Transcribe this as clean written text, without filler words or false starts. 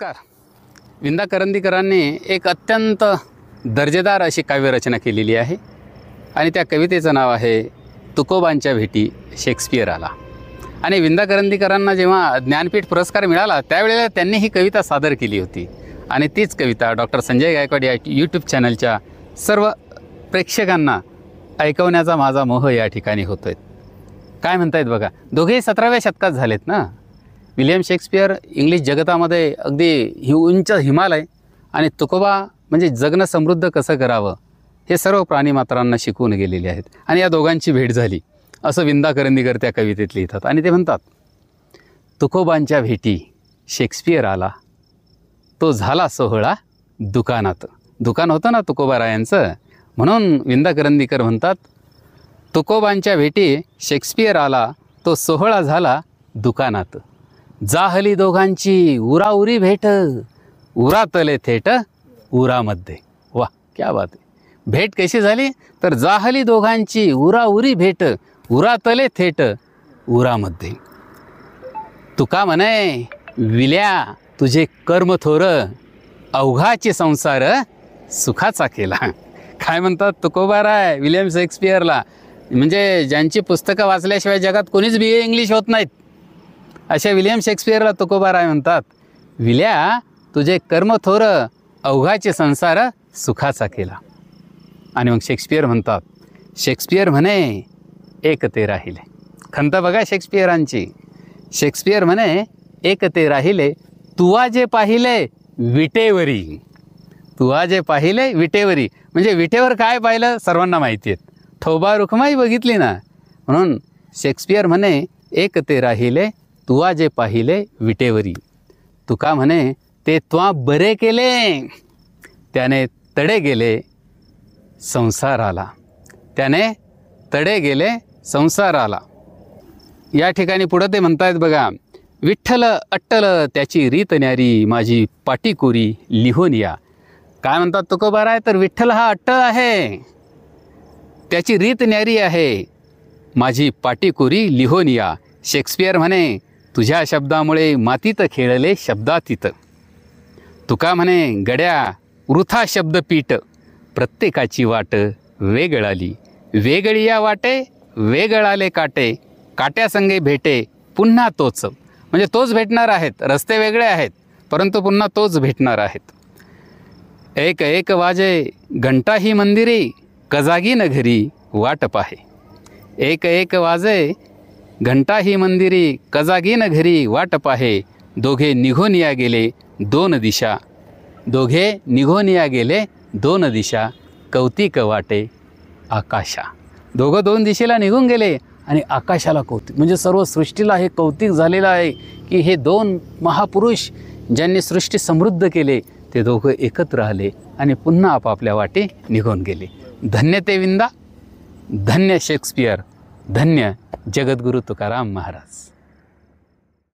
नमस्कार. विंदा करंदीकरांनी एक अत्यंत दर्जेदार अशी काव्यरचना केलेली आहे आणि त्या कवितेचं नाव आहे तुकोबांच्या भेटी शेक्सपियर आला. आणि विंदा करंदीकरांना जेव्हा ज्ञानपीठ पुरस्कार मिळाला त्यावेळेला त्यांनी ही कविता सादर केली होती आणि तीच कविता डॉक्टर संजय गायकवाड या यूट्यूब चॅनलच्या सर्व प्रेक्षकांना ऐकवण्याचा माझा मोह या ठिकाणी होतोय. काय म्हणतायत बघा, दोघेही 17व्या शतकात झालेत ना. विलियम शेक्सपियर इंग्लिश जगतामध्ये अगदी उंच हिमालय आणि तुकोबा म्हणजे जगणं समृद्ध कसं करावं हे सर्व प्राणीमात्रांना शिकवून गेलेले आहेत. आणि या दोघांची भेट झाली असं विंदा करंदीकर त्या कवितेत लिहितात. आणि ते म्हणतात, तुकोबांच्या भेटी शेक्सपियर आला, तो झाला सोहळा दुकानात. दुकान होतं ना तुकोबारायांचं, म्हणून विंदा करंदीकर म्हणतात, तुकोबांच्या भेटी शेक्सपियर आला, तो सोहळा झाला दुकानात. जाहली दोघांची उराउरी भेट, उरातले थेट उरामध्ये. वा, क्या बात आहे. भेट कशी झाली तर जाहली दोघांची उराउरी भेट, उरातले थेट उरामध्ये. तुका म्हणे विल्या तुझे कर्म थोर, अवघाची संसार सुखाचा केला. काय म्हणतात तुकोबाराय विलियम शेक्सपियरला, म्हणजे ज्यांची पुस्तकं वाचल्याशिवाय जगात कोणीच BA इंग्लिश होत नाहीत अशा विलियम शेक्सपियरला तुकोबाराय म्हणतात, विल्या तुझे कर्म थोर, अवघाचे संसार सुखाचा केला. आणि मग शेक्सपियर म्हणतात, शेक्सपियर म्हणे एक ते राहिले. खंत बघा शेक्सपियरांची. शेक्सपियर म्हणे एक ते राहिले, तुवा जे पाहिले विटेवरी. तुवा जे पाहिले विटेवरी म्हणजे विटेवर काय पाहिलं सर्वांना माहिती आहेत. ठोबा रुखमाई बघितली ना. म्हणून शेक्सपियर म्हणे एक ते राहिले, तुवा जे पाहिले विटेवरी. तुका म्हणे ते त्वा बरे केले, त्याने तडे गेले संसाराला. त्याने तडे गेले संसाराला. या ठिकाणी पुढं ते म्हणतायत बघा, विठ्ठल अट्टल त्याची रीत न्यारी, माझी पाटीकोरी लिहून या. काय म्हणतात तुकोबाराय तर विठ्ठल हा अट्टल आहे, त्याची रीत न्यारी आहे, माझी पाटीकोरी लिहून या. शेक्सपियर म्हणे तुझ्या शब्दामुळे मातीत खेळले शब्दातीत. तुका म्हणे गड्या वृथा शब्दपीठ, प्रत्येकाची वाट वेगळाली. वेगळी या वाटे वेगळाले काटे, काट्यासंगे भेटे पुन्हा तोच. म्हणजे तोच भेटणार आहेत. रस्ते वेगळे आहेत परंतु पुन्हा तोच भेटणार आहेत. एक एक वाजे घंटा ही मंदिरी, कजागी न घरी वाट पाहे. एक एक वाजे घंटा ही मंदिरी, कजागी न घरी वाट पाहे. दोघे निघून या गेले दोन दिशा, दोघे निघून या गेले दोन दिशा, कौतिक वाटे आकाशा. दोघं दोन दिशेला निघून गेले आणि आकाशाला कौतिक, म्हणजे सर्व सृष्टीला हे कौतिक झालेलं आहे की हे दोन महापुरुष ज्यांनी सृष्टी समृद्ध केले ते दोघं एकत्र आले आणि पुन्हा आपापल्या वाटे निघून गेले. धन्य ते विंदा, धन्य शेक्सपियर, धन्य जगद्गुरू तुकाराम महाराज.